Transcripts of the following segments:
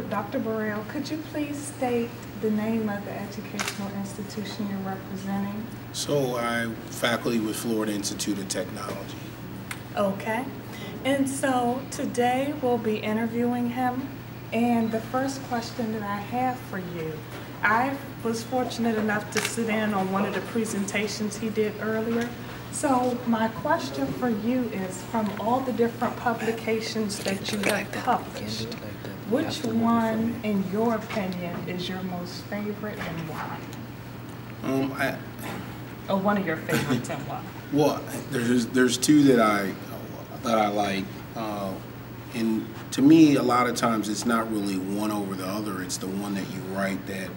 Dr. Burrell, could you please state the name of the educational institution you're representing? So I'm faculty with Florida Institute of Technology. Okay. And so today we'll be interviewing him. And the first question that I have for you, I was fortunate enough to sit in on one of the presentations he did earlier. So my question for you is, from all the different publications that you have published, which one, in your opinion, is your most favorite and why? Or one of your favorites and why? Well, there's two that I like, and to me, a lot of times it's not really one over the other. It's the one that you write that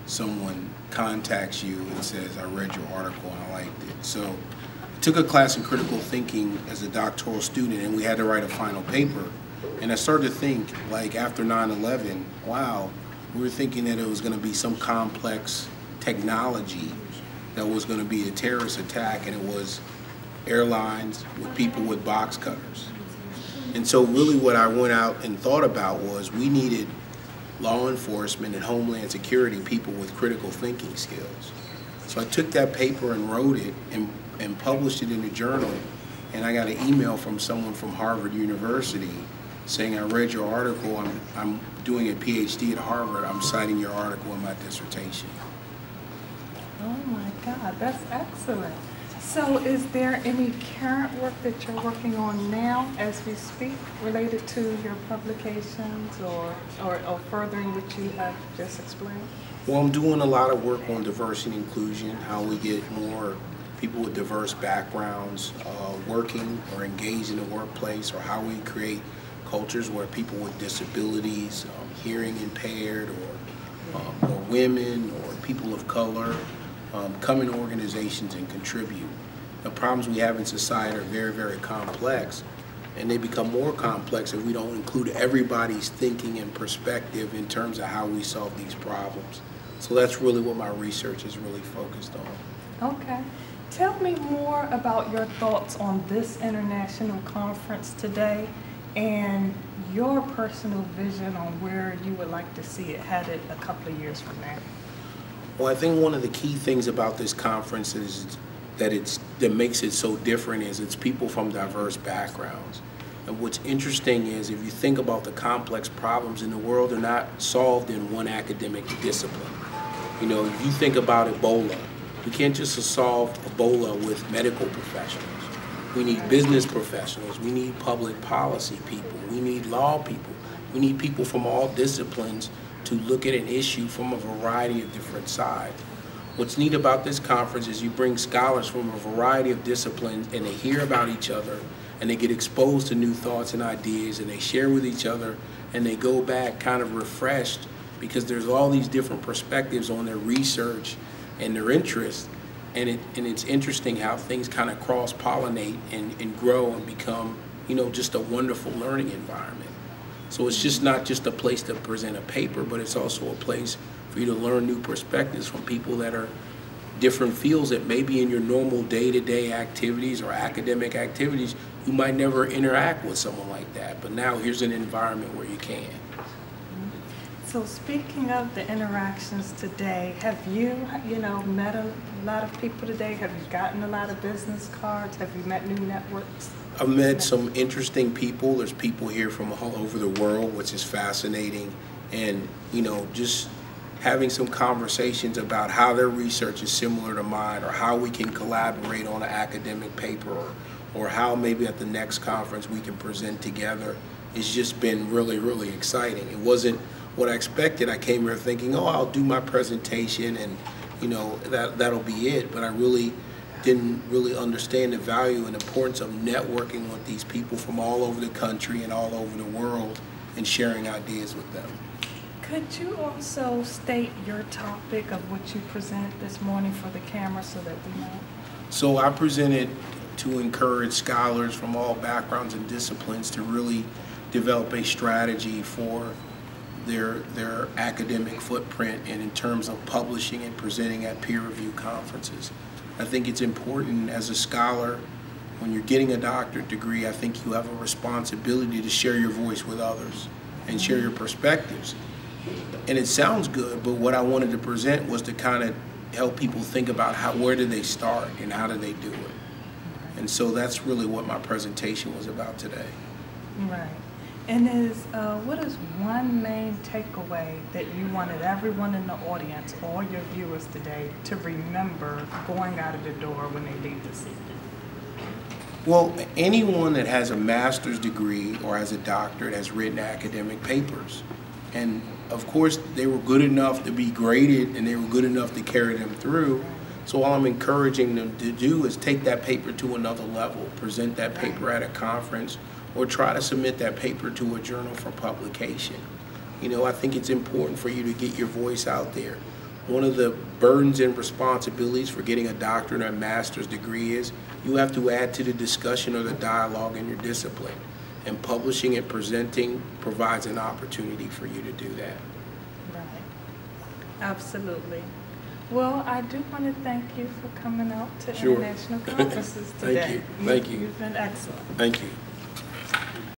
someone contacts you and says, "I read your article and I liked it." So I took a class in critical thinking as a doctoral student, and we had to write a final paper. And I started to think, like, after 9/11, wow, we were thinking that it was going to be some complex technology that was going to be a terrorist attack, and it was airlines with people with box cutters. And so really what I went out and thought about was we needed law enforcement and homeland security people with critical thinking skills. So I took that paper and wrote it and published it in a journal, and I got an email from someone from Harvard University saying, "I read your article, I'm doing a PhD at Harvard, I'm citing your article in my dissertation." Oh my God, that's excellent. So is there any current work that you're working on now as we speak related to your publications or furthering what you have just explained? Well, I'm doing a lot of work on diversity and inclusion, how we get more people with diverse backgrounds working or engaged in the workplace, or how we create cultures where people with disabilities, hearing impaired, or women, or people of color come in organizations and contribute. The problems we have in society are very, very complex, and they become more complex if we don't include everybody's thinking and perspective in terms of how we solve these problems. So that's really what my research is really focused on. Okay. Tell me more about your thoughts on this international conference today and your personal vision on where you would like to see it headed a couple of years from now. Well, I think one of the key things about this conference is that makes it so different is it's people from diverse backgrounds. And what's interesting is if you think about the complex problems in the world, they're not solved in one academic discipline. You know, if you think about Ebola, we can't just solve Ebola with medical professionals. We need business professionals. We need public policy people. We need law people. We need people from all disciplines to look at an issue from a variety of different sides. What's neat about this conference is you bring scholars from a variety of disciplines, and they hear about each other, and they get exposed to new thoughts and ideas, and they share with each other, and they go back kind of refreshed because there's all these different perspectives on their research and their interests. And it's interesting how things kind of cross-pollinate and grow and become, you know, just a wonderful learning environment. So it's just not just a place to present a paper, but it's also a place for you to learn new perspectives from people that are different fields that maybe in your normal day-to-day activities or academic activities, you might never interact with someone like that. But now here's an environment where you can. So speaking of the interactions today, have you met a lot of people today? Have you gotten a lot of business cards? Have you met new networks? I've met some interesting people. There's people here from all over the world, which is fascinating. And, you know, just having some conversations about how their research is similar to mine, or how we can collaborate on an academic paper, or how maybe at the next conference we can present together. It's just been really, really exciting. It wasn't what I expected. I came here thinking, oh, I'll do my presentation and, you know, that'll be it. But I really didn't really understand the value and importance of networking with these people from all over the country and all over the world and sharing ideas with them. Could you also state your topic of what you presented this morning for the camera so that we know? So I presented to encourage scholars from all backgrounds and disciplines to really develop a strategy for their academic footprint and in terms of publishing and presenting at peer-reviewed conferences. I think it's important as a scholar, when you're getting a doctorate degree, I think you have a responsibility to share your voice with others. and share your perspectives. And it sounds good, but what I wanted to present was to kind of help people think about where do they start and how do they do it. And so that's really what my presentation was about today. Right. And what is one main takeaway that you wanted everyone in the audience, all your viewers today, to remember going out of the door when they leave the seat? Well, anyone that has a master's degree or has a doctorate has written academic papers. And of course, they were good enough to be graded and they were good enough to carry them through. So all I'm encouraging them to do is take that paper to another level, present that paper at a conference, or try to submit that paper to a journal for publication. You know, I think it's important for you to get your voice out there. One of the burdens and responsibilities for getting a doctorate or a master's degree is you have to add to the discussion or the dialogue in your discipline. And publishing and presenting provides an opportunity for you to do that. Right. Absolutely. Well, I do want to thank you for coming out to Sure. international conferences today. Thank you. Thank you. You've been excellent. Thank you.